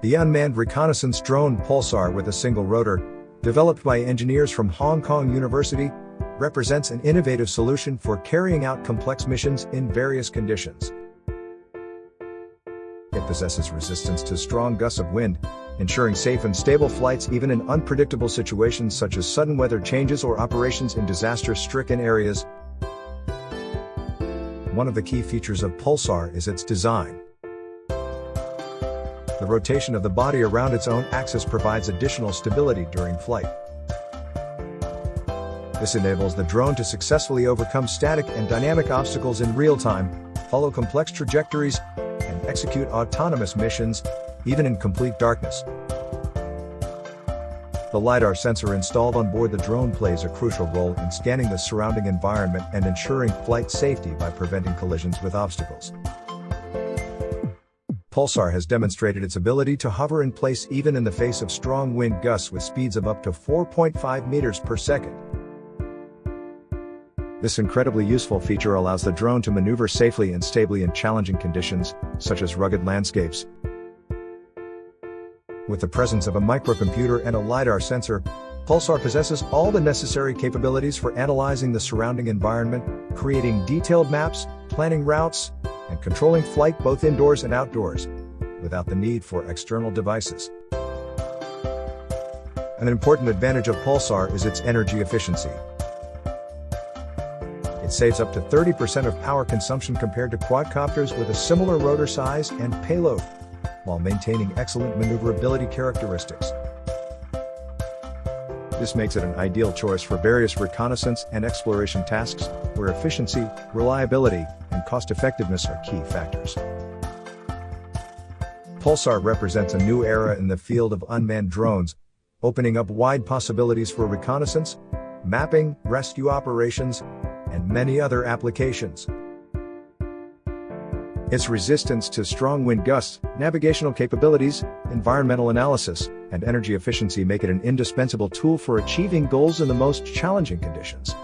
The unmanned reconnaissance drone PULSAR with a single rotor, developed by engineers from Hong Kong University, represents an innovative solution for carrying out complex missions in various conditions. It possesses resistance to strong gusts of wind, ensuring safe and stable flights even in unpredictable situations such as sudden weather changes or operations in disaster-stricken areas. One of the key features of PULSAR is its design. The rotation of the body around its own axis provides additional stability during flight. This enables the drone to successfully overcome static and dynamic obstacles in real time, follow complex trajectories, and execute autonomous missions, even in complete darkness. The lidar sensor installed on board the drone plays a crucial role in scanning the surrounding environment and ensuring flight safety by preventing collisions with obstacles. PULSAR has demonstrated its ability to hover in place even in the face of strong wind gusts with speeds of up to 4.5 meters per second. This incredibly useful feature allows the drone to maneuver safely and stably in challenging conditions, such as rugged landscapes. With the presence of a microcomputer and a lidar sensor, PULSAR possesses all the necessary capabilities for analyzing the surrounding environment, creating detailed maps, planning routes, and controlling flight both indoors and outdoors, without the need for external devices. An important advantage of PULSAR is its energy efficiency. It saves up to 30% of power consumption compared to quadcopters with a similar rotor size and payload, while maintaining excellent maneuverability characteristics. This makes it an ideal choice for various reconnaissance and exploration tasks, where efficiency, reliability, and cost-effectiveness are key factors. PULSAR represents a new era in the field of unmanned drones, opening up wide possibilities for reconnaissance, mapping, rescue operations, and many other applications. Its resistance to strong wind gusts, navigational capabilities, environmental analysis, and energy efficiency make it an indispensable tool for achieving goals in the most challenging conditions.